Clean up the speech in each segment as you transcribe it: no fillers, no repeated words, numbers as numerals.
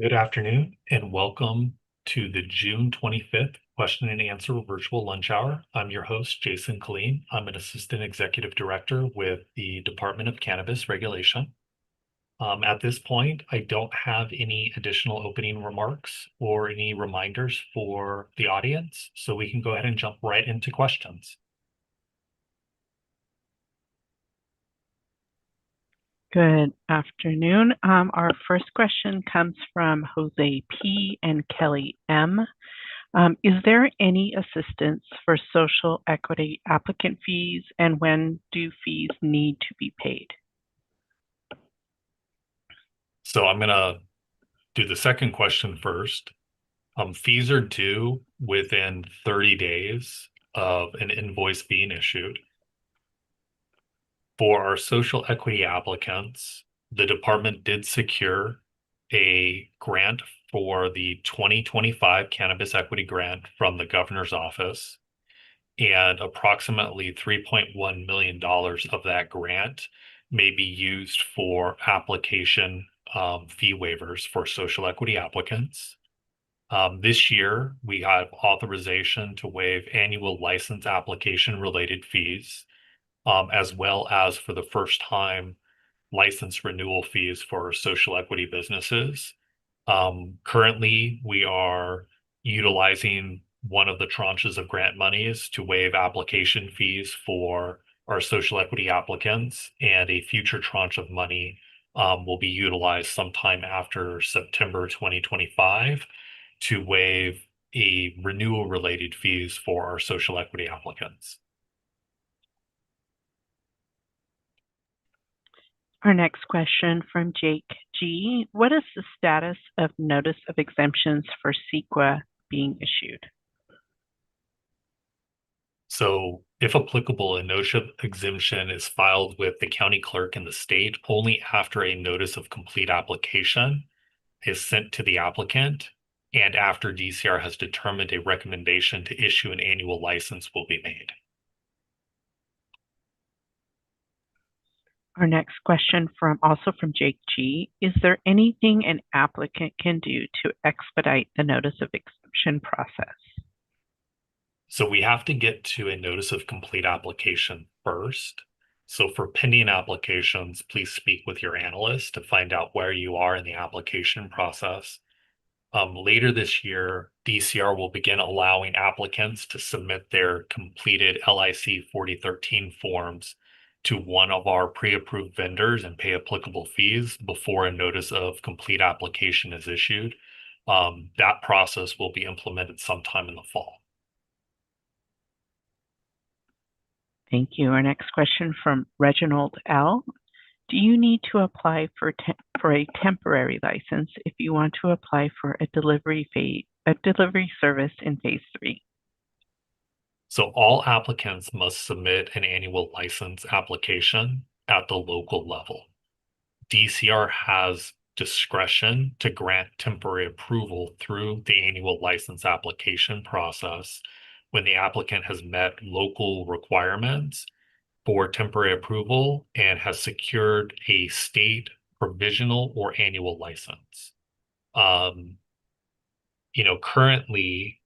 Good afternoon and welcome to the June 25th question and answer virtual lunch hour. I'm your host, Jason Killeen. I'm an assistant executive director with the Department of Cannabis Regulation. At this point, I don't have any additional opening remarks or any reminders for the audience, so we can go ahead and jump right into questions. Good afternoon. Our first question comes from Jose P. and Kelly M. Is there any assistance for social equity applicant fees, and when do fees need to be paid? So I'm going to do the second question first. Fees are due within 30 days of an invoice being issued. For our social equity applicants, the department did secure a grant for the 2025 Cannabis Equity Grant from the governor's office, and approximately $3.1 million of that grant may be used for application fee waivers for social equity applicants. This year, we have authorization to waive annual license application related fees, as well as for the first time license renewal fees for social equity businesses. Currently, we are utilizing one of the tranches of grant monies to waive application fees for our social equity applicants, and a future tranche of money will be utilized sometime after September 2025 to waive a renewal related fees for our social equity applicants. Our next question from Jake G. What is the status of notice of exemptions for CEQA being issued? So, if applicable, a notice of exemption is filed with the county clerk in the state only after a notice of complete application is sent to the applicant and after DCR has determined a recommendation to issue an annual license will be made. Our next question also from Jake G. Is there anything an applicant can do to expedite the notice of exemption process? So we have to get to a notice of complete application first. So for pending applications, please speak with your analyst to find out where you are in the application process. Later this year, DCR will begin allowing applicants to submit their completed LIC 4013 forms to one of our pre-approved vendors and pay applicable fees before a notice of complete application is issued. That process will be implemented sometime in the fall. Thank you. Our next question from Reginald L. Do you need to apply for a temporary license if you want to apply for a delivery service in phase 3? So all applicants must submit an annual license application at the local level. DCR has discretion to grant temporary approval through the annual license application process when the applicant has met local requirements for temporary approval and has secured a state provisional or annual license. Currently,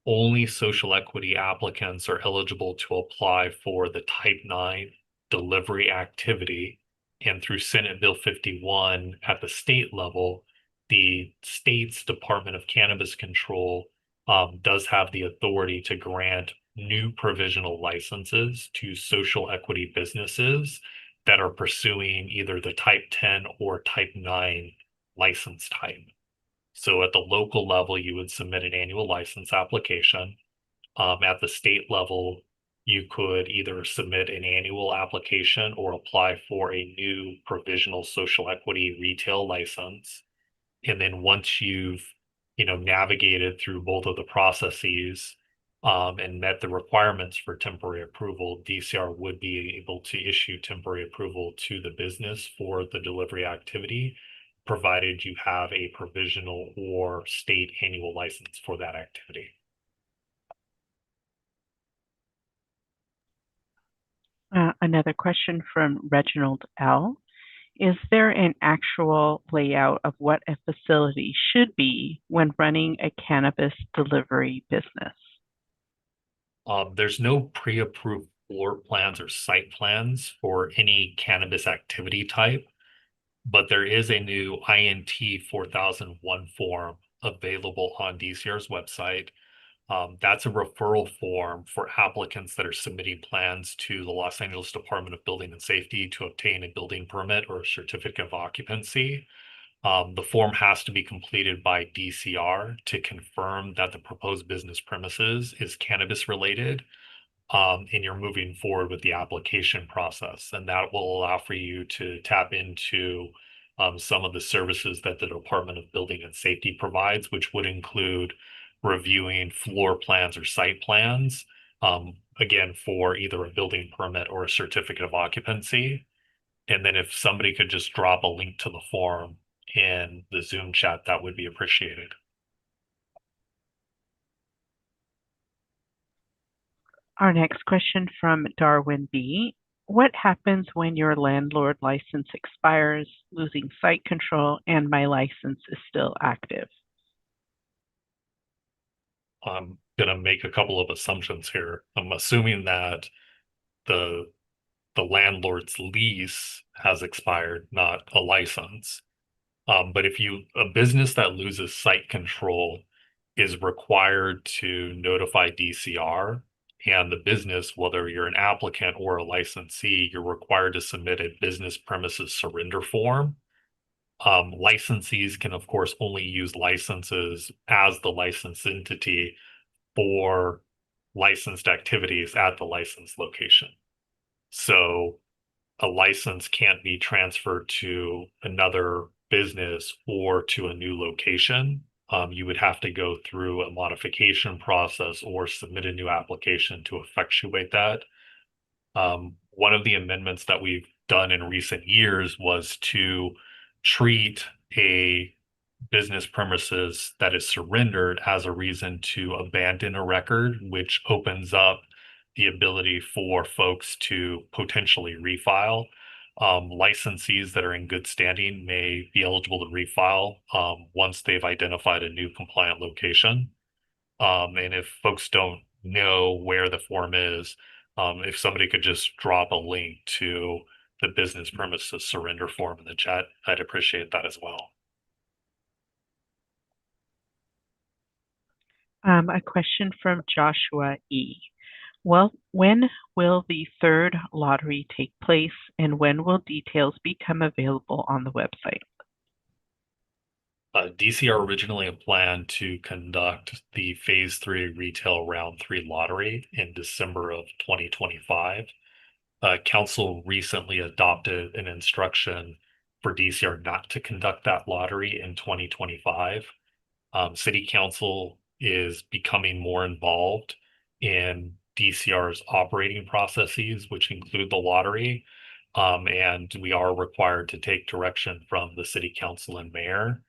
only social equity applicants are eligible to apply for the Type 9 delivery activity. And through Senate Bill 51 at the state level, the state's Department of Cannabis Control does have the authority to grant new provisional licenses to social equity businesses that are pursuing either the Type 10 or Type 9 license type. So at the local level, you would submit an annual license application. At the state level, you could either submit an annual application or apply for a new provisional social equity retail license. And then once you've, navigated through both of the processes and met the requirements for temporary approval, DCR would be able to issue temporary approval to the business for the delivery activity, provided you have a provisional or state annual license for that activity. Another question from Reginald L. Is there an actual layout of what a facility should be when running a cannabis delivery business? There's no pre-approved floor plans or site plans for any cannabis activity type, but there is a new INT 4001 form available on DCR's website. That's a referral form for applicants that are submitting plans to the Los Angeles Department of Building and Safety to obtain a building permit or a certificate of occupancy. The form has to be completed by DCR to confirm that the proposed business premises is cannabis related, and you're moving forward with the application process. And that will allow for you to tap into some of the services that the Department of Building and Safety provides, which would include reviewing floor plans or site plans, again, for either a building permit or a certificate of occupancy. And then if somebody could just drop a link to the form in the Zoom chat, that would be appreciated. Our next question from Darwin B. What happens when your landlord license expires, losing site control, and my license is still active? I'm gonna make a couple of assumptions here. I'm assuming that the the landlord's lease has expired, not a license. But if a business that loses site control is required to notify DCR, and the business, whether you're an applicant or a licensee, you're required to submit a business premises surrender form. Licensees can, of course, only use licenses as the licensed entity for licensed activities at the licensed location. So a license can't be transferred to another business or to a new location. You would have to go through a modification process or submit a new application to effectuate that. One of the amendments that we've done in recent years was to treat a business premises that is surrendered as a reason to abandon a record, which opens up the ability for folks to potentially refile. Licensees that are in good standing may be eligible to refile once they've identified a new compliant location. And if folks don't know where the form is, if somebody could just drop a link to the business premises surrender form in the chat, I'd appreciate that as well. A question from Joshua E. Well, when will the third lottery take place, and when will details become available on the website? DCR originally had planned to conduct the Phase 3 Retail Round 3 lottery in December of 2025. Council recently adopted an instruction for DCR not to conduct that lottery in 2025. City Council is becoming more involved in DCR's operating processes, which include the lottery. And we are required to take direction from the City Council and Mayor.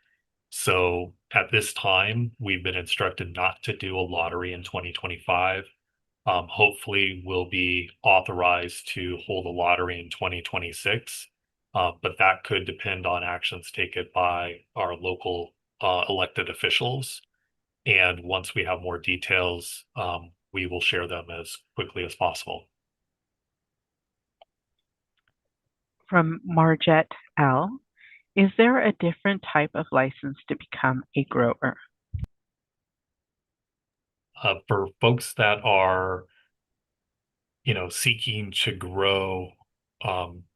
So at this time, we've been instructed not to do a lottery in 2025. Hopefully, we'll be authorized to hold a lottery in 2026, but that could depend on actions taken by our local elected officials. And once we have more details, we will share them as quickly as possible. From Marjet L. Is there a different type of license to become a grower? For folks that are, seeking to grow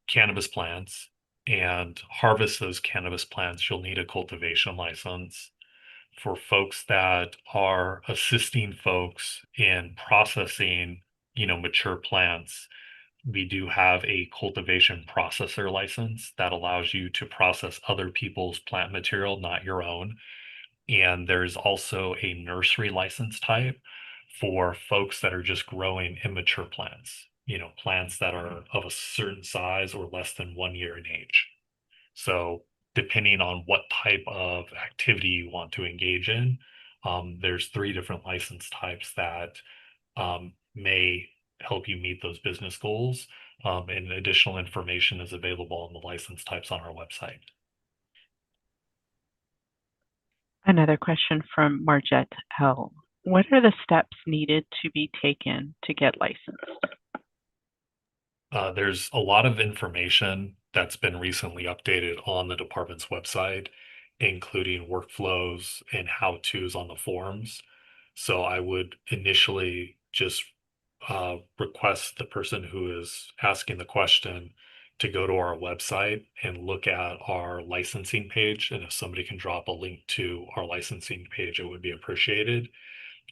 cannabis plants and harvest those cannabis plants, you'll need a cultivation license. For folks that are assisting folks in processing, mature plants, we do have a cultivation processor license that allows you to process other people's plant material, not your own. And there's also a nursery license type for folks that are just growing immature plants, plants that are of a certain size or less than 1 year in age. So depending on what type of activity you want to engage in, there's 3 different license types that may help you meet those business goals. And additional information is available on the license types on our website. Another question from Margette L. What are the steps needed to be taken to get licensed? There's a lot of information that's been recently updated on the department's website, including workflows and how-tos on the forms. So I would initially just request the person who is asking the question to go to our website and look at our licensing page. And if somebody can drop a link to our licensing page, it would be appreciated.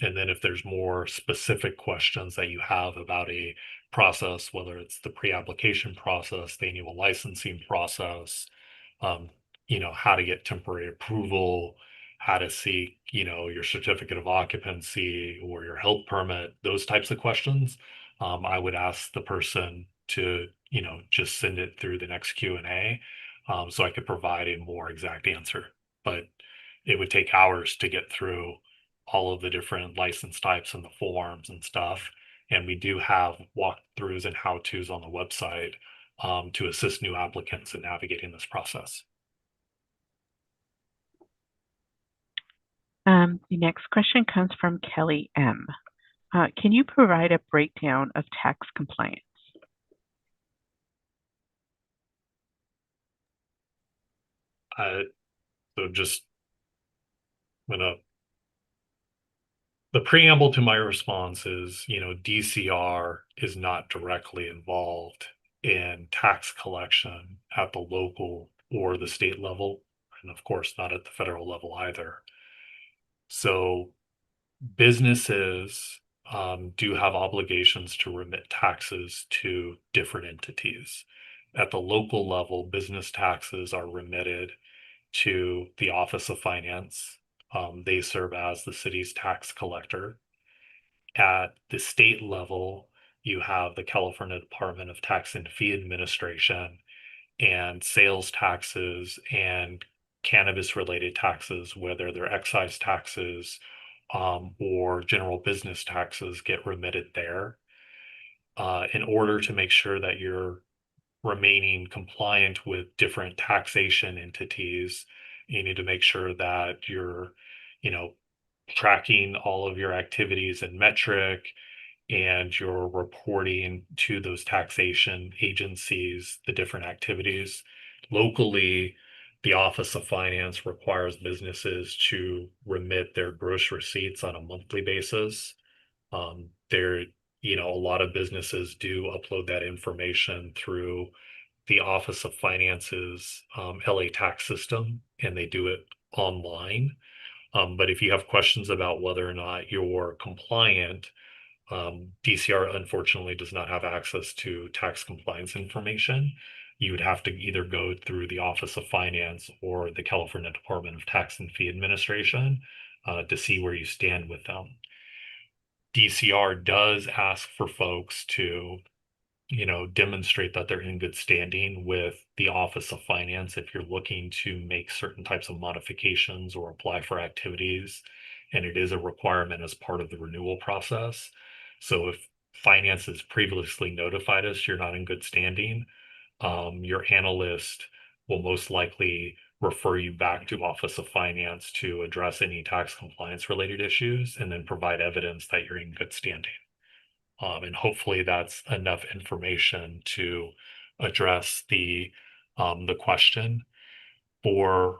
And then if there's more specific questions that you have about a process, whether it's the pre-application process, the annual licensing process, um, how to get temporary approval, how to seek, your certificate of occupancy or your health permit, those types of questions, I would ask the person to, just send it through the next Q&A, so I could provide a more exact answer. But it would take hours to get through all of the different license types and the forms and stuff. And we do have walkthroughs and how-tos on the website to assist new applicants in navigating this process. The next question comes from Kelly M. Can you provide a breakdown of tax compliance? So just gonna the preamble to my response is, DCR is not directly involved in tax collection at the local or the state level, and of course not at the federal level either. So businesses do have obligations to remit taxes to different entities. At the local level, business taxes are remitted to the Office of Finance. They serve as the city's tax collector. At the state level, you have the California Department of Tax and Fee Administration, and sales taxes and cannabis related taxes, whether they're excise taxes or general business taxes, get remitted there. In order to make sure that you're remaining compliant with different taxation entities, you need to make sure that you're, you know, tracking all of your activities and metric, and you're reporting to those taxation agencies the different activities. Locally, the Office of Finance requires businesses to remit their gross receipts on a monthly basis. There, a lot of businesses do upload that information through the Office of Finance's LA tax system, and they do it online. But if you have questions about whether or not you're compliant, DCR unfortunately does not have access to tax compliance information. You would have to either go through the Office of Finance or the California Department of Tax and Fee Administration to see where you stand with them. DCR does ask for folks to, demonstrate that they're in good standing with the Office of Finance if you're looking to make certain types of modifications or apply for activities. And it is a requirement as part of the renewal process. So if finance has previously notified us you're not in good standing, your analyst will most likely refer you back to Office of Finance to address any tax compliance related issues and then provide evidence that you're in good standing. And hopefully that's enough information to address the question. For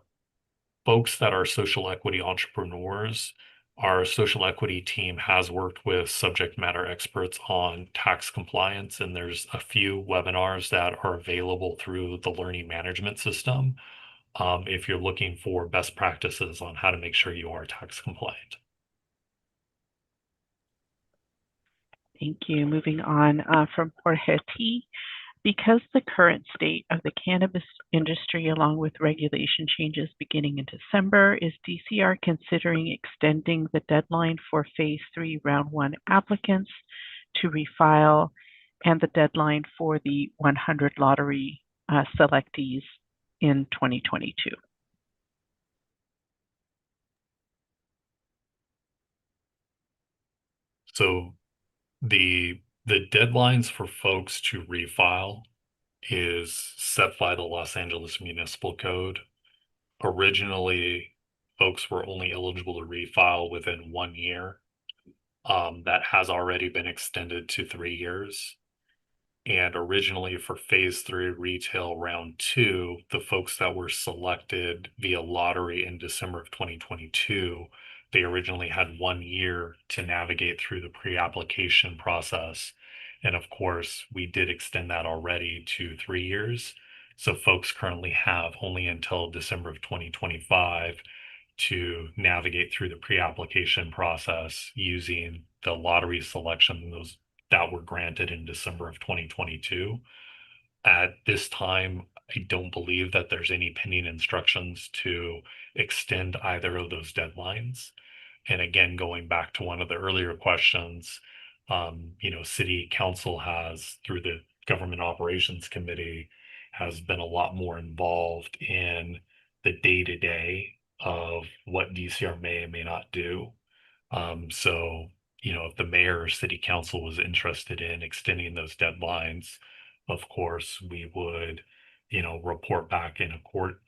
folks that are social equity entrepreneurs, our social equity team has worked with subject matter experts on tax compliance, and there's a few webinars that are available through the learning management system if you're looking for best practices on how to make sure you are tax compliant. Thank you. Moving on from Jorge T. Because the current state of the cannabis industry, along with regulation changes beginning in December, is DCR considering extending the deadline for Phase 3 Round 1 applicants to refile and the deadline for the 100 lottery selectees in 2022? So the The deadlines for folks to refile is set by the Los Angeles Municipal Code. Originally, folks were only eligible to refile within 1 year. That has already been extended to 3 years. And originally for phase three retail round two, the folks that were selected via lottery in December of 2022, they originally had 1 year to navigate through the pre-application process. And of course, we did extend that already to 3 years. So folks currently have only until December of 2025 to navigate through the pre-application process using the lottery selection those that were granted in December of 2022. At this time, I don't believe that there's any pending instructions to extend either of those deadlines. And again, going back to one of the earlier questions, city council has, through the government operations committee, has been a lot more involved in the day-to-day of what DCR may and may not do. So, if the mayor or city council was interested in extending those deadlines, of course, we would, report back in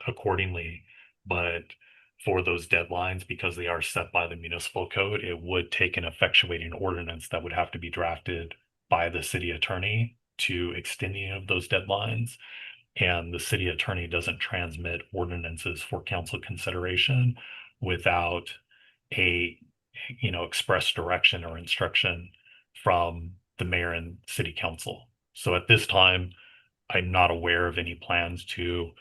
accordingly. But for those deadlines, because they are set by the municipal code, it would take an effectuating ordinance that would have to be drafted by the city attorney to extending of those deadlines. And the city attorney doesn't transmit ordinances for council consideration without a express direction or instruction from the mayor and city council. So at this time, I'm not aware of any plans to,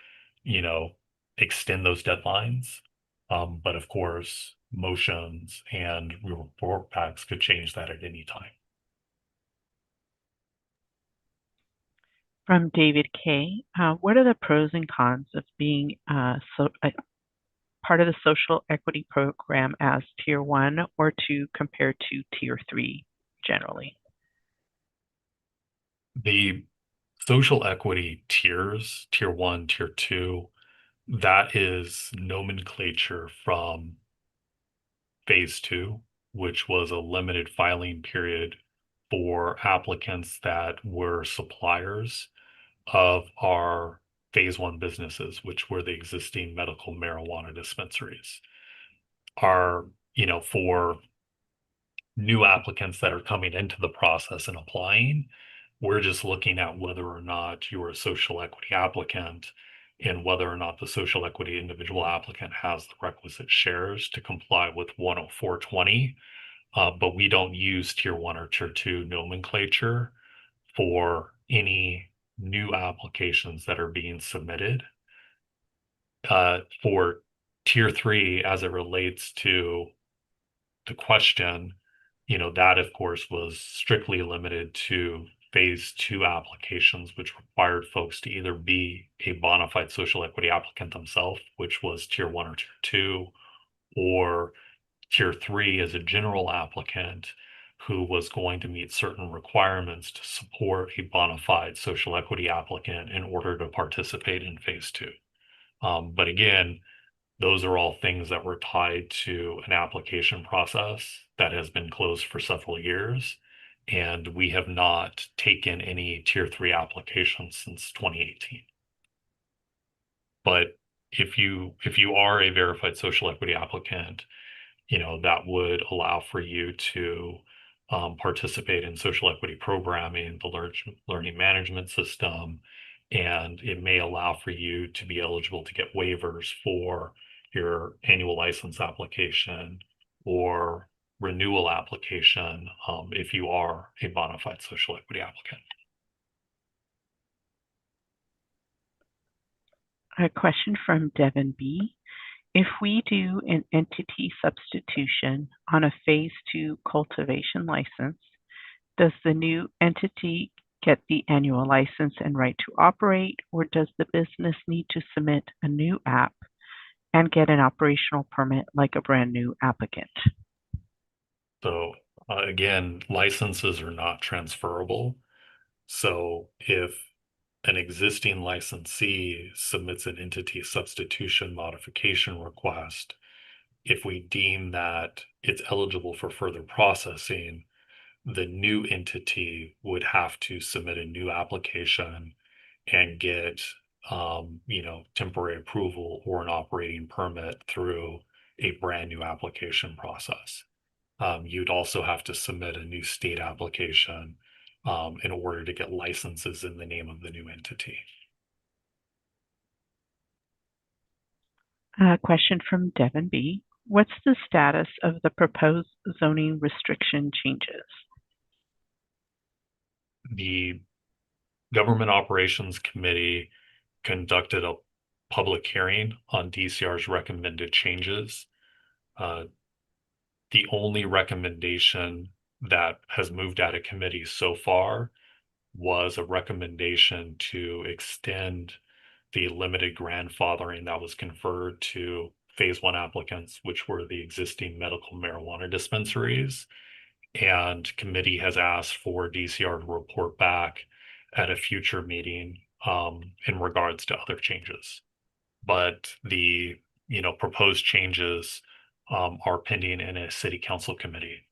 you know, extend those deadlines. But of course, motions and report backs could change that at any time. From David K. What are the pros and cons of being part of the social equity program as tier 1 or 2 compared to tier 3 generally? The social equity tiers, tier 1, tier 2, that is nomenclature from phase 2, which was a limited filing period for applicants that were suppliers of our phase 1 businesses, which were the existing medical marijuana dispensaries. For new applicants that are coming into the process and applying, we're just looking at whether or not you're a social equity applicant and whether or not the social equity individual applicant has the requisite shares to comply with 10420. But we don't use tier 1 or tier 2 nomenclature for any new applications that are being submitted. For tier 3, as it relates to the question, that of course was strictly limited to phase 2 applications, which required folks to either be a bona fide social equity applicant themselves, which was tier 1 or tier 2, or tier 3 as a general applicant who was going to meet certain requirements to support a bona fide social equity applicant in order to participate in phase 2. But again, those are all things that were tied to an application process that has been closed for several years. And we have not taken any tier 3 applications since 2018. But if you are a verified social equity applicant, that would allow for you to participate in social equity programming, the learning management system, and it may allow for you to be eligible to get waivers for your annual license application or renewal application if you are a bona fide social equity applicant. A question from Devin B. If we do an entity substitution on a phase 2 cultivation license, does the new entity get the annual license and right to operate, or does the business need to submit a new app and get an operational permit like a brand new applicant? So again, licenses are not transferable. So if an existing licensee submits an entity substitution modification request, if we deem that it's eligible for further processing, the new entity would have to submit a new application and get, temporary approval or an operating permit through a brand new application process. You'd also have to submit a new state application in order to get licenses in the name of the new entity. Question from Devin B. What's the status of the proposed zoning restriction changes? The Government Operations Committee conducted a public hearing on DCR's recommended changes. The only recommendation that has moved out of committee so far was a recommendation to extend the limited grandfathering that was conferred to phase one applicants, which were the existing medical marijuana dispensaries. And committee has asked for DCR to report back at a future meeting in regards to other changes. But the proposed changes are pending in a city council committee.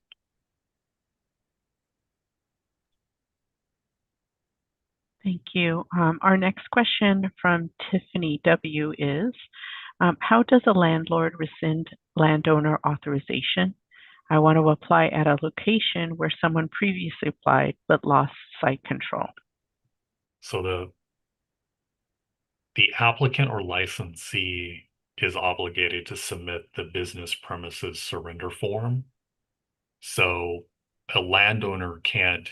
Thank you. Our next question from Tiffany W. is, how does a landlord rescind landowner authorization? I want to apply at a location where someone previously applied but lost site control. So the applicant or licensee is obligated to submit the business premises surrender form. So a landowner can't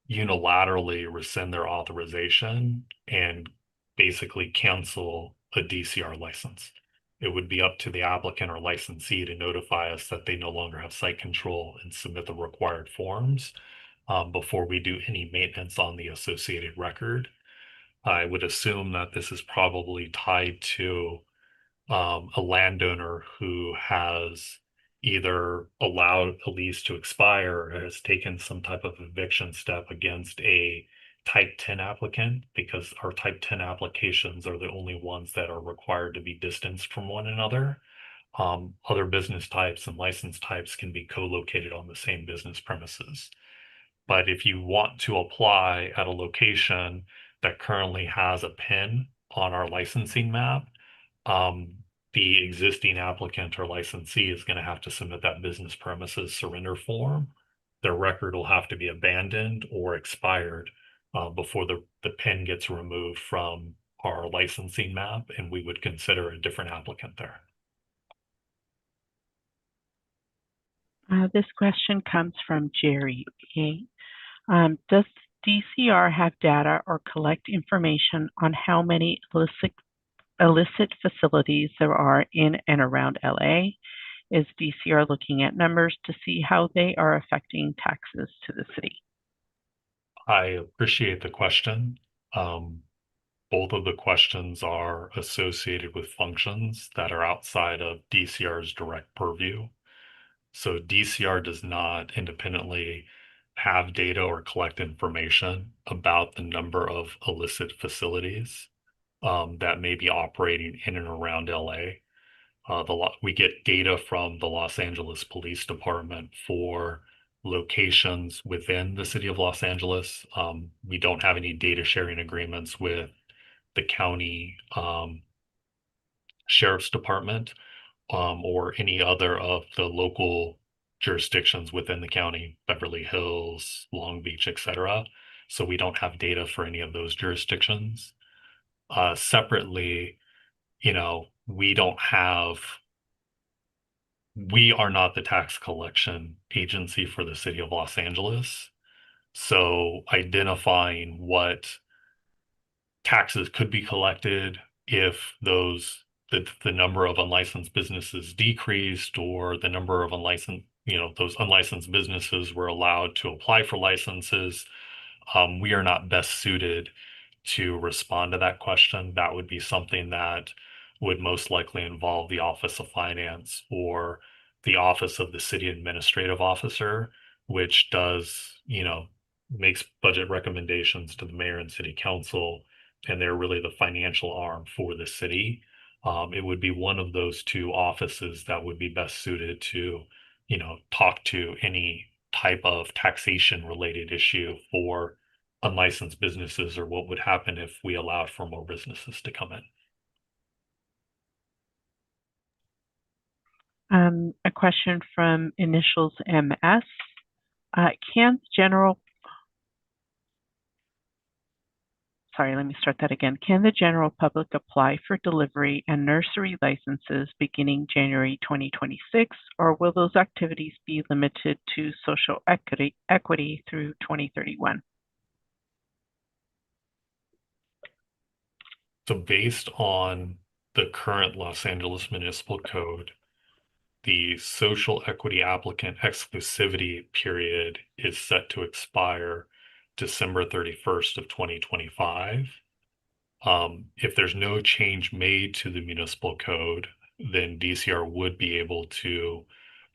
unilaterally rescind their authorization and basically cancel a DCR license. It would be up to the applicant or licensee to notify us that they no longer have site control and submit the required forms before we do any maintenance on the associated record. I would assume that this is probably tied to a landowner who has either allowed a lease to expire or has taken some type of eviction step against a type 10 applicant, because our type 10 applications are the only ones that are required to be distanced from one another. Other business types and license types can be co-located on the same business premises. But if you want to apply at a location that currently has a PIN on our licensing map, the existing applicant or licensee is going to have to submit that business premises surrender form. Their record will have to be abandoned or expired before the PIN gets removed from our licensing map, and we would consider a different applicant there. This question comes from Jerry A. Does DCR have data or collect information on how many illicit facilities there are in and around LA? Is DCR looking at numbers to see how they are affecting taxes to the city? I appreciate the question. Both of the questions are associated with functions that are outside of DCR's direct purview. So DCR does not independently have data or collect information about the number of illicit facilities that may be operating in and around LA. We get data from the Los Angeles Police Department for locations within the city of Los Angeles. We don't have any data sharing agreements with the county sheriff's department or any other of the local jurisdictions within the county, Beverly Hills, Long Beach, etc. So we don't have data for any of those jurisdictions. Separately, we are not the tax collection agency for the city of Los Angeles. So identifying what taxes could be collected if the number of unlicensed businesses decreased, or the number of those unlicensed businesses were allowed to apply for licenses. We are not best suited to respond to that question. That would be something that would most likely involve the Office of Finance or the Office of the City Administrative Officer, which makes budget recommendations to the mayor and city council, and they're really the financial arm for the city. It would be one of those two offices that would be best suited to, talk to any type of taxation related issue for unlicensed businesses, or what would happen if we allowed for more businesses to come in. A question from initials MS. Can general, sorry, let me start that again. Can the general public apply for delivery and nursery licenses beginning January 2026, or will those activities be limited to social equity through 2031? So based on the current Los Angeles Municipal Code, the social equity applicant exclusivity period is set to expire December 31st of 2025. If there's no change made to the municipal code, then DCR would be able to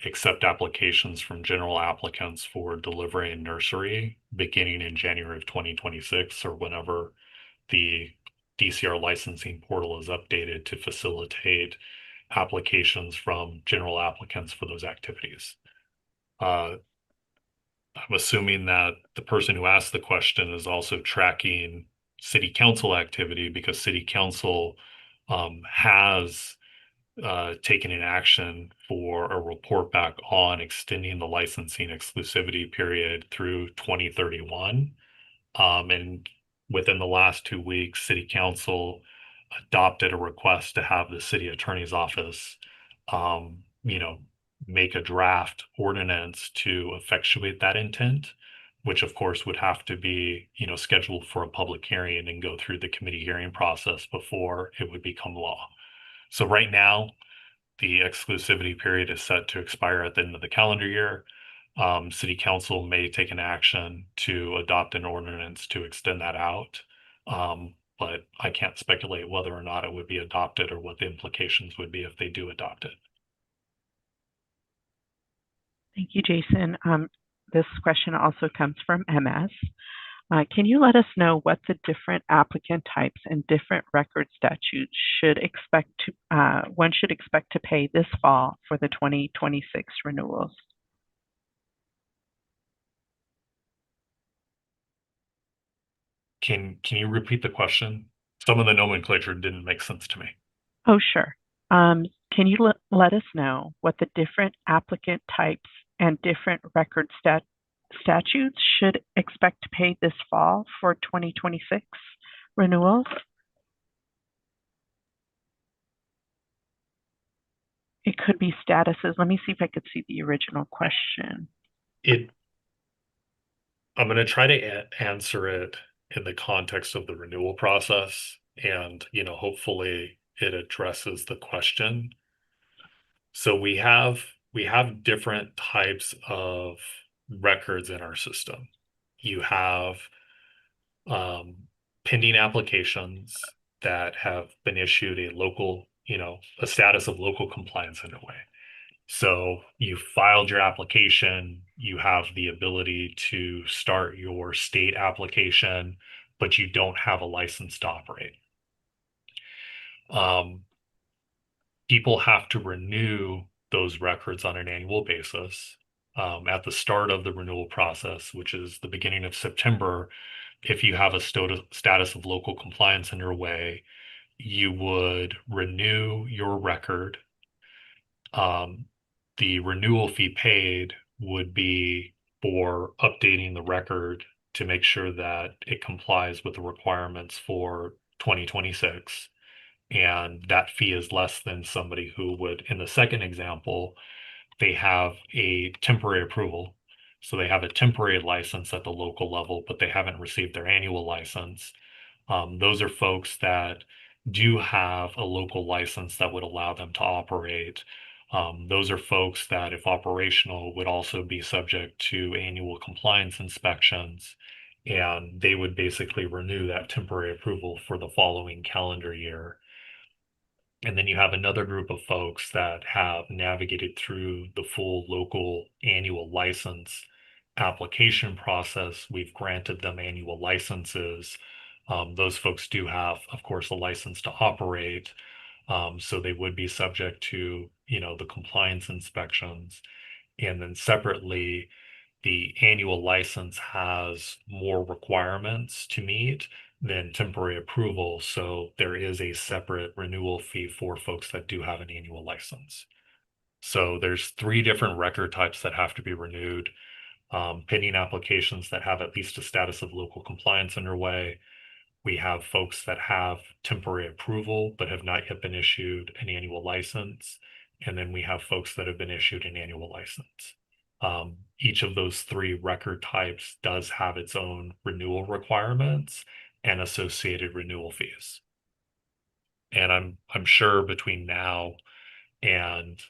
accept applications from general applicants for delivery and nursery beginning in January of 2026, or whenever the DCR licensing portal is updated to facilitate applications from general applicants for those activities. I'm assuming that the person who asked the question is also tracking city council activity, because city council has taken an action for a report back on extending the licensing exclusivity period through 2031. And within the last 2 weeks, city council adopted a request to have the city attorney's office, you know, make a draft ordinance to effectuate that intent, which of course would have to be, scheduled for a public hearing and go through the committee hearing process before it would become law. So right now, the exclusivity period is set to expire at the end of the calendar year. City council may take an action to adopt an ordinance to extend that out. But I can't speculate whether or not it would be adopted or what the implications would be if they do adopt it. Thank you, Jason. This question also comes from MS. Can you let us know what the different applicant types and different record statutes one should expect to pay this fall for the 2026 renewals? Can you repeat the question? Some of the nomenclature didn't make sense to me. Oh, sure. Can you let us know what the different applicant types and different record statutes should expect to pay this fall for 2026 renewals? It could be statuses. Let me see if I could see the original question. I'm going to try to answer it in the context of the renewal process, and hopefully it addresses the question. So we have different types of records in our system. You have pending applications that have been issued a status of local compliance in a way. So you filed your application, you have the ability to start your state application, but you don't have a license to operate. People have to renew those records on an annual basis. At the start of the renewal process, which is the beginning of September, if you have a status of local compliance in your way, you would renew your record. The renewal fee paid would be for updating the record to make sure that it complies with the requirements for 2026. And that fee is less than somebody who would, in the second example, they have a temporary approval. So they have a temporary license at the local level, but they haven't received their annual license. Those are folks that do have a local license that would allow them to operate. Those are folks that, if operational, would also be subject to annual compliance inspections, and they would basically renew that temporary approval for the following calendar year. And then you have another group of folks that have navigated through the full local annual license application process. We've granted them annual licenses. Those folks do have, of course, a license to operate. So they would be subject to, the compliance inspections. And then separately, the annual license has more requirements to meet than temporary approval. So there is a separate renewal fee for folks that do have an annual license. So there's three different record types that have to be renewed. Pending applications that have at least a status of local compliance underway. We have folks that have temporary approval but have not yet been issued an annual license. And then we have folks that have been issued an annual license. Each of those three record types does have its own renewal requirements and associated renewal fees. And I'm sure between now and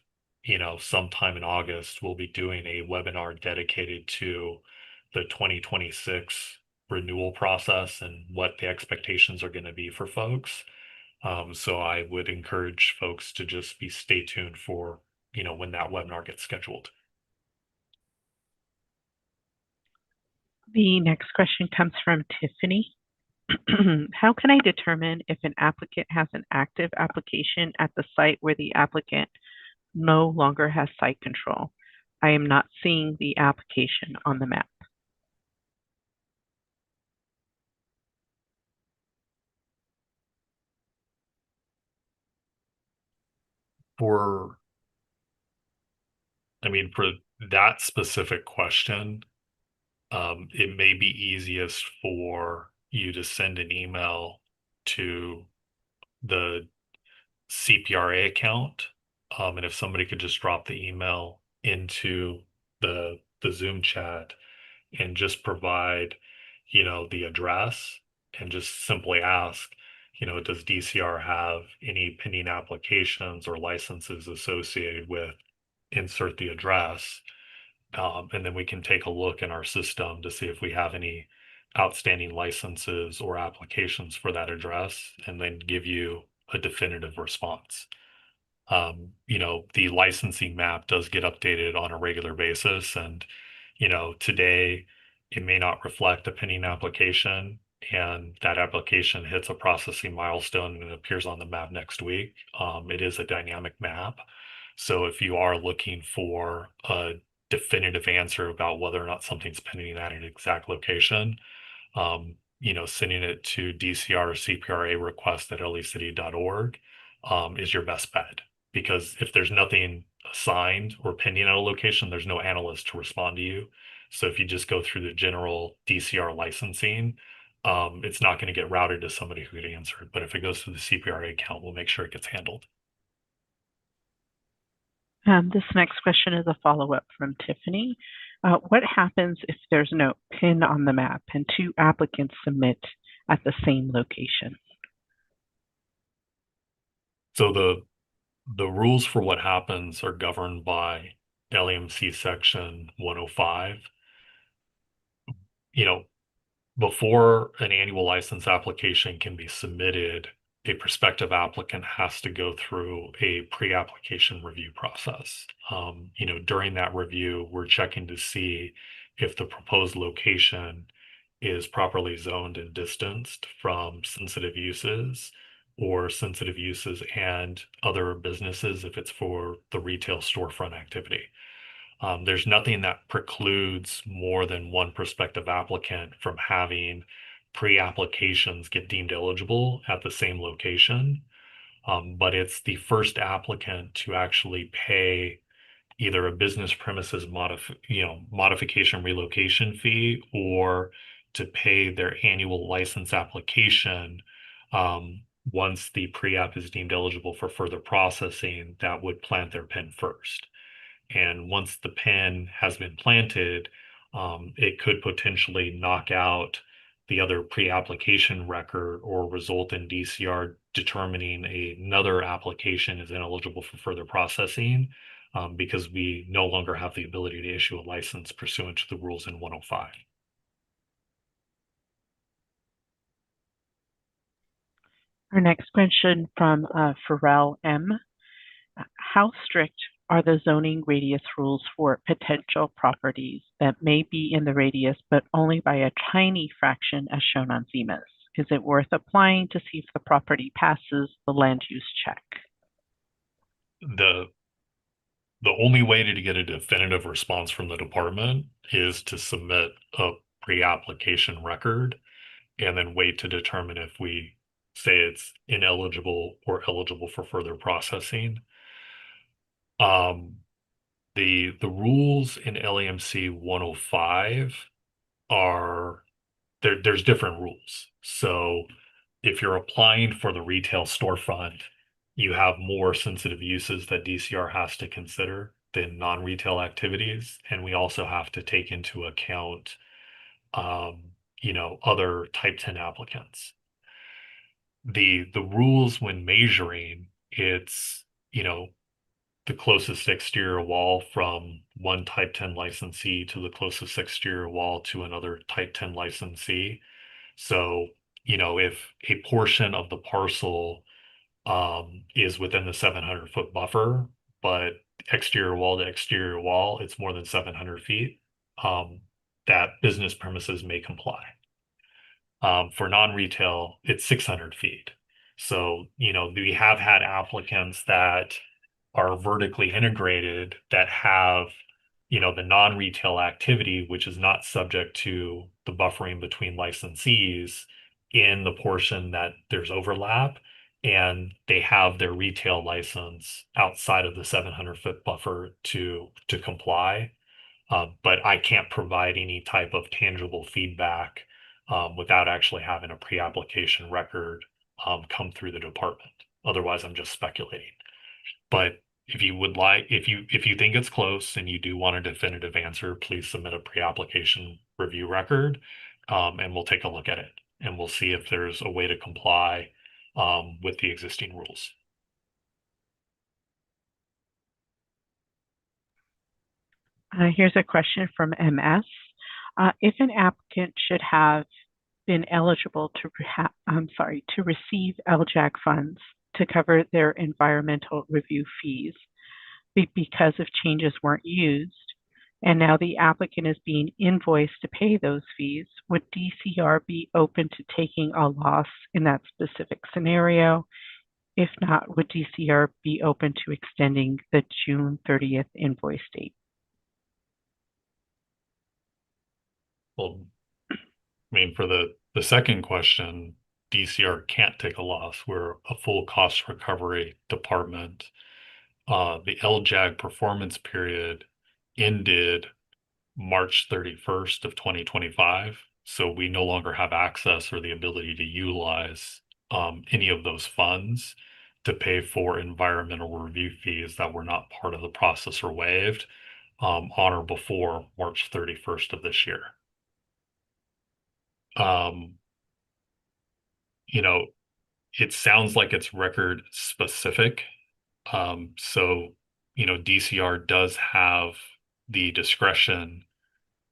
sometime in August, we'll be doing a webinar dedicated to the 2026 renewal process and what the expectations are going to be for folks. So I would encourage folks to just stay tuned for, when that webinar gets scheduled. The next question comes from Tiffany. How can I determine if an applicant has an active application at the site where the applicant no longer has site control? I am not seeing the application on the map. For that specific question, it may be easiest for you to send an email to the CPRA account. And if somebody could just drop the email into the Zoom chat and just provide, the address and just simply ask, does DCR have any pending applications or licenses associated with, insert the address. And then we can take a look in our system to see if we have any outstanding licenses or applications for that address and then give you a definitive response. The licensing map does get updated on a regular basis. And, today it may not reflect a pending application and that application hits a processing milestone and appears on the map next week. It is a dynamic map. So if you are looking for a definitive answer about whether or not something's pending at an exact location, sending it to DCR or CPRA request at lecity.org is your best bet. Because if there's nothing assigned or pending at a location, there's no analyst to respond to you. So if you just go through the general DCR licensing, it's not going to get routed to somebody who could answer it. But if it goes to the CPRA account, we'll make sure it gets handled. This next question is a follow-up from Tiffany. What happens if there's no pin on the map and two applicants submit at the same location? So the rules for what happens are governed by LAMC section 105. Before an annual license application can be submitted, a prospective applicant has to go through a pre-application review process. During that review, we're checking to see if the proposed location is properly zoned and distanced from sensitive uses or sensitive uses and other businesses if it's for the retail storefront activity. There's nothing that precludes more than one prospective applicant from having pre-applications get deemed eligible at the same location. But it's the first applicant to actually pay either a business premises modification relocation fee or to pay their annual license application. Once the pre-app is deemed eligible for further processing, that would plant their PIN first. And once the PIN has been planted, it could potentially knock out the other pre-application record or result in DCR determining another application is ineligible for further processing because we no longer have the ability to issue a license pursuant to the rules in 105. Our next question from Pharrell M. How strict are the zoning radius rules for potential properties that may be in the radius but only by a tiny fraction as shown on ZEMAs? Is it worth applying to see if the property passes the land use check? The the only way to get a definitive response from the department is to submit a pre-application record and then wait to determine if we say it's ineligible or eligible for further processing. Um, the rules in LAMC 105 are there's different rules. So if you're applying for the retail storefront, you have more sensitive uses that DCR has to consider than non-retail activities. And we also have to take into account, other type 10 applicants. The rules when measuring, it's, the closest exterior wall from one type 10 licensee to the closest exterior wall to another type 10 licensee. So, if a portion of the parcel is within the 700-foot buffer, but exterior wall to exterior wall, it's more than 700 feet, um, that business premises may comply. For non-retail, it's 600 feet. So, we have had applicants that are vertically integrated that have, the non-retail activity, which is not subject to the buffering between licensees in the portion that there's overlap, and they have their retail license outside of the 700-foot buffer to comply. But I can't provide any type of tangible feedback without actually having a pre-application record come through the department. Otherwise, I'm just speculating. But if you would like, if you think it's close and you do want a definitive answer, please submit a pre-application review record, and we'll take a look at it and we'll see if there's a way to comply with the existing rules. Here's a question from MS. If an applicant should have been eligible to receive LJAG funds to cover their environmental review fees because if changes weren't used, and now the applicant is being invoiced to pay those fees, would DCR be open to taking a loss in that specific scenario? If not, would DCR be open to extending the June 30th invoice date? Well, I mean, for the second question, DCR can't take a loss. We're a full cost recovery department. The LJAG performance period ended March 31st of 2025. So we no longer have access or the ability to utilize any of those funds to pay for environmental review fees that were not part of the process or waived on or before March 31st of this year. Um, it sounds like it's record specific. So, DCR does have the discretion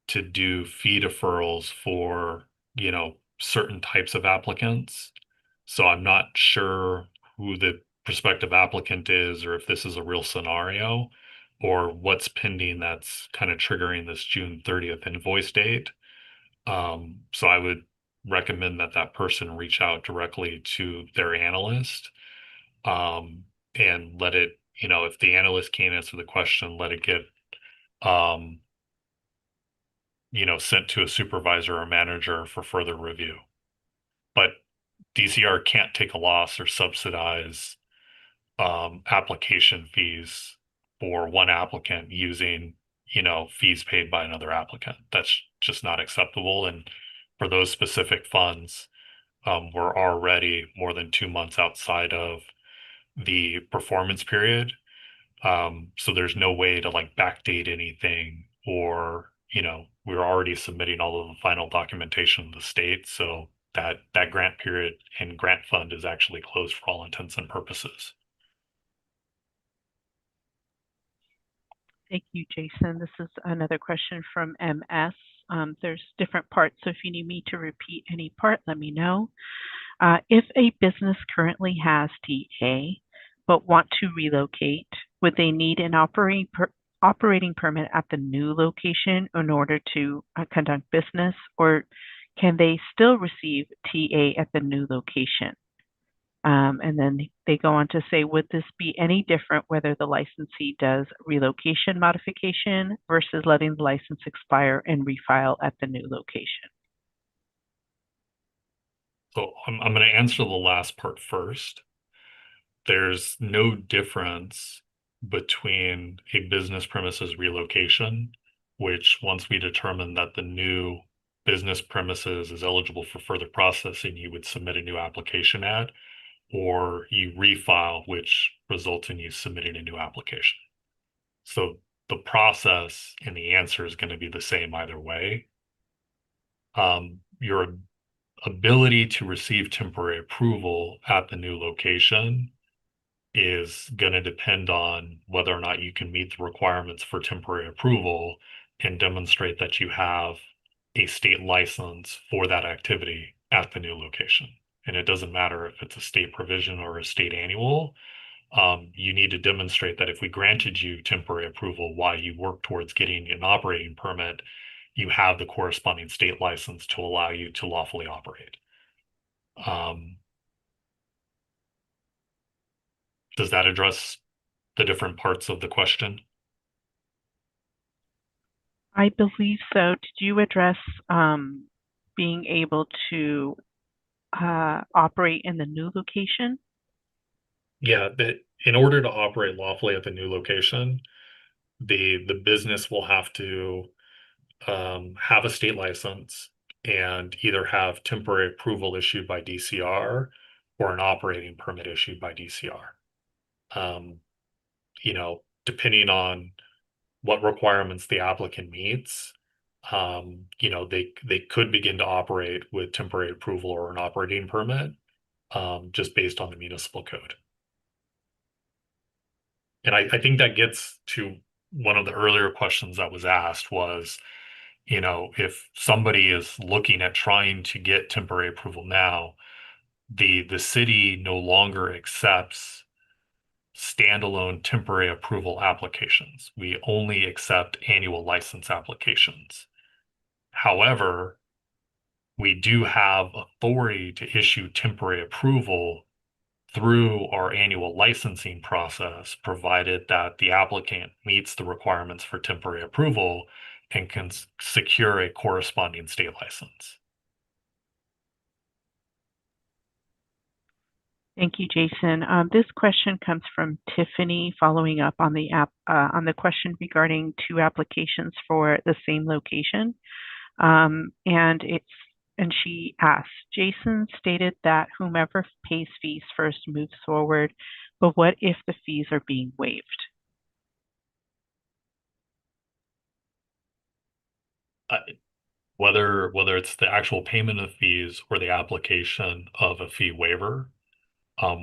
to do fee deferrals for, certain types of applicants. So I'm not sure who the prospective applicant is or if this is a real scenario or what's pending that's kind of triggering this June 30th invoice date. So I would recommend that that person reach out directly to their analyst, and let it, if the analyst can't answer the question, let it get, um, sent to a supervisor or manager for further review. But DCR can't take a loss or subsidize application fees for one applicant using, fees paid by another applicant. That's just not acceptable. And for those specific funds, we're already more than 2 months outside of the performance period. So there's no way to like backdate anything or, we're already submitting all of the final documentation to the state. So that grant period and grant fund is actually closed for all intents and purposes. Thank you, Jason. This is another question from MS. There's different parts, so if you need me to repeat any part, let me know. If a business currently has TA but want to relocate, would they need an operating permit at the new location in order to conduct business, or can they still receive TA at the new location? And then they go on to say, would this be any different whether the licensee does relocation modification versus letting the license expire and refile at the new location? So I'm going to answer the last part first. There's no difference between a business premises relocation, which once we determine that the new business premises is eligible for further processing, you would submit a new application at, or you refile, which results in you submitting a new application. So the process and the answer is going to be the same either way. Your ability to receive temporary approval at the new location is going to depend on whether or not you can meet the requirements for temporary approval and demonstrate that you have a state license for that activity at the new location. And it doesn't matter if it's a state provision or a state annual. You need to demonstrate that if we granted you temporary approval while you work towards getting an operating permit, you have the corresponding state license to allow you to lawfully operate. Does that address the different parts of the question? I believe so. Did you address being able to operate in the new location? Yeah, in order to operate lawfully at the new location, the business will have to have a state license and either have temporary approval issued by DCR or an operating permit issued by DCR. Um, Depending on what requirements the applicant meets, they could begin to operate with temporary approval or an operating permit, just based on the municipal code. And I think that gets to one of the earlier questions that was asked was, if somebody is looking at trying to get temporary approval now, the city no longer accepts standalone temporary approval applications. We only accept annual license applications. However, we do have authority to issue temporary approval through our annual licensing process, provided that the applicant meets the requirements for temporary approval and can secure a corresponding state license. Thank you, Jason. This question comes from Tiffany, following up on the question regarding two applications for the same location. And she asked, Jason stated that whomever pays fees first moves forward, but what if the fees are being waived? Whether it's the actual payment of fees or the application of a fee waiver,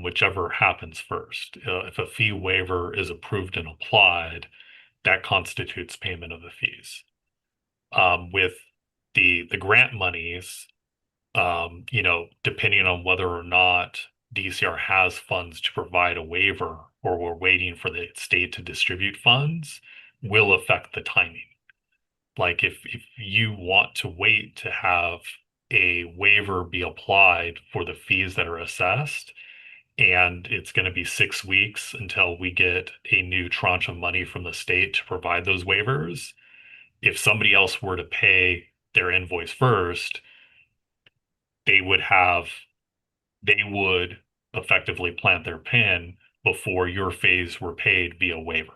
whichever happens first. If a fee waiver is approved and applied, that constitutes payment of the fees. With the grant monies, depending on whether or not DCR has funds to provide a waiver or we're waiting for the state to distribute funds, will affect the timing. Like if you want to wait to have a waiver be applied for the fees that are assessed, and it's going to be 6 weeks until we get a new tranche of money from the state to provide those waivers. If somebody else were to pay their invoice first, they would effectively plant their pin before your fees were paid via waiver.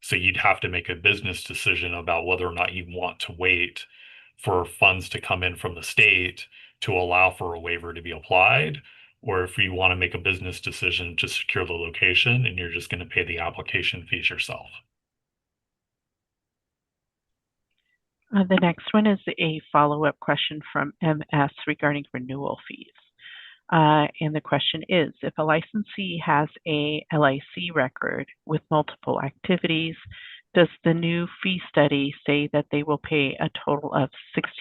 So you'd have to make a business decision about whether or not you want to wait for funds to come in from the state to allow for a waiver to be applied, or if you want to make a business decision to secure the location and you're just going to pay the application fees yourself. The next one is a follow-up question from MS regarding renewal fees. And the question is, if a licensee has a LIC record with multiple activities, does the new fee study say that they will pay a total of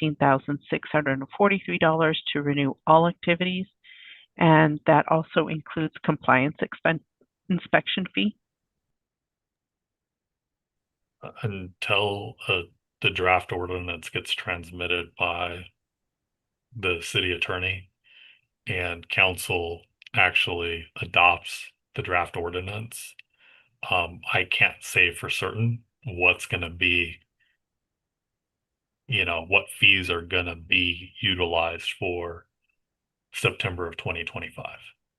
$16,643 to renew all activities? And that also includes compliance inspection fee? Until the draft ordinance gets transmitted by the city attorney and council actually adopts the draft ordinance, I can't say for certain what's going to be, what fees are going to be utilized for September of 2025.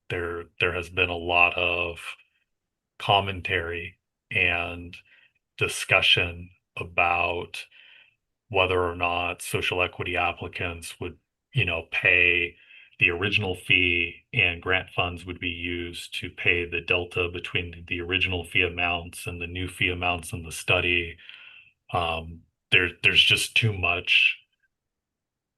There has been a lot of commentary and discussion about whether or not social equity applicants would, pay the original fee and grant funds would be used to pay the delta between the original fee amounts and the new fee amounts in the study. There's just too much,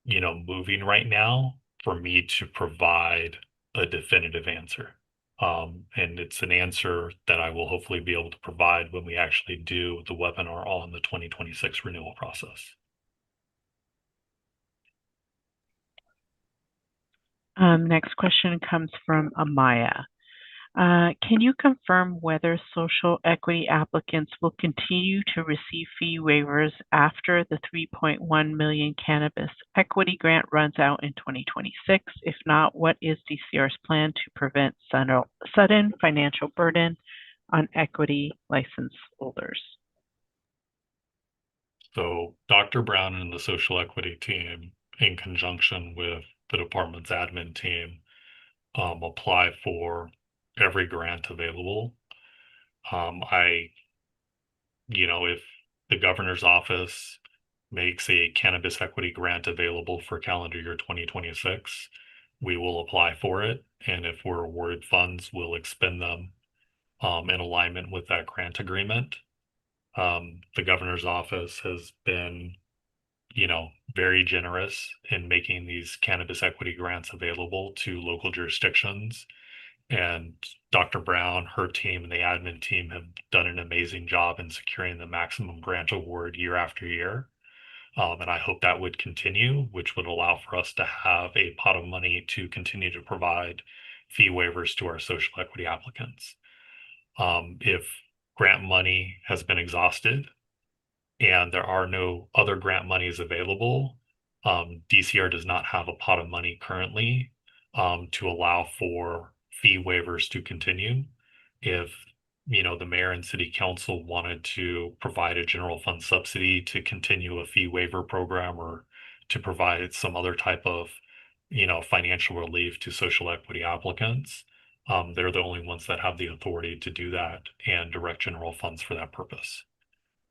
moving right now for me to provide a definitive answer. And it's an answer that I will hopefully be able to provide when we actually do the webinar on the 2026 renewal process. Next question comes from Amaya. Can you confirm whether social equity applicants will continue to receive fee waivers after the 3.1 million cannabis equity grant runs out in 2026? If not, what is DCR's plan to prevent sudden financial burden on equity license holders? So Dr. Brown and the social equity team, in conjunction with the department's admin team, apply for every grant available. If the governor's office makes a cannabis equity grant available for calendar year 2026, we will apply for it. And if we're awarded funds, we'll expend them in alignment with that grant agreement. The governor's office has been, very generous in making these cannabis equity grants available to local jurisdictions. And Dr. Brown, her team, and the admin team have done an amazing job in securing the maximum grant award year after year. And I hope that would continue, which would allow for us to have a pot of money to continue to provide fee waivers to our social equity applicants. If grant money has been exhausted and there are no other grant monies available, DCR does not have a pot of money currently to allow for fee waivers to continue. If the mayor and city council wanted to provide a general fund subsidy to continue a fee waiver program or to provide some other type of financial relief to social equity applicants, they're the only ones that have the authority to do that and direct general funds for that purpose.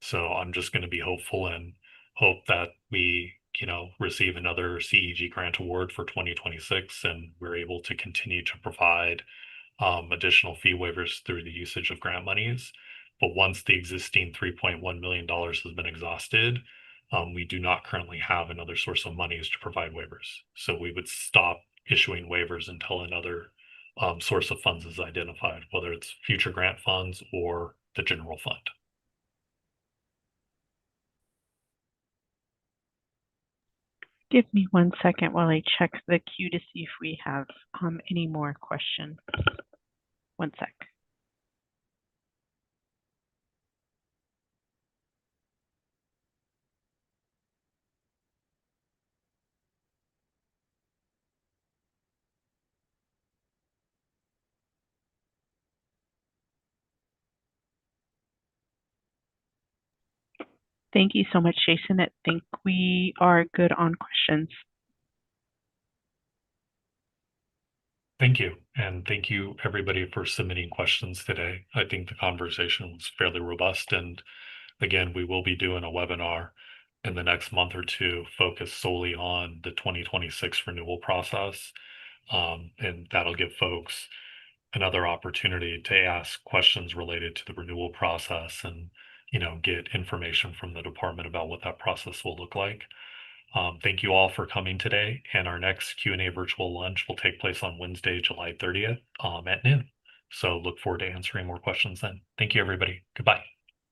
So I'm just going to be hopeful and hope that we, receive another CEG grant award for 2026 and we're able to continue to provide additional fee waivers through the usage of grant monies. But once the existing $3.1 million has been exhausted, we do not currently have another source of monies to provide waivers. So we would stop issuing waivers until another source of funds is identified, whether it's future grant funds or the general fund. Give me 1 second while I check the queue to see if we have any more questions. 1 sec. Thank you so much, Jason. I think we are good on questions. Thank you. And thank you, everybody, for submitting questions today. I think the conversation was fairly robust. And again, we will be doing a webinar in the next month or two focused solely on the 2026 renewal process. And that'll give folks another opportunity to ask questions related to the renewal process and, get information from the department about what that process will look like. Thank you all for coming today, and our next Q&A virtual lunch will take place on Wednesday, July 30th at noon. So look forward to answering more questions then. Thank you, everybody. Goodbye.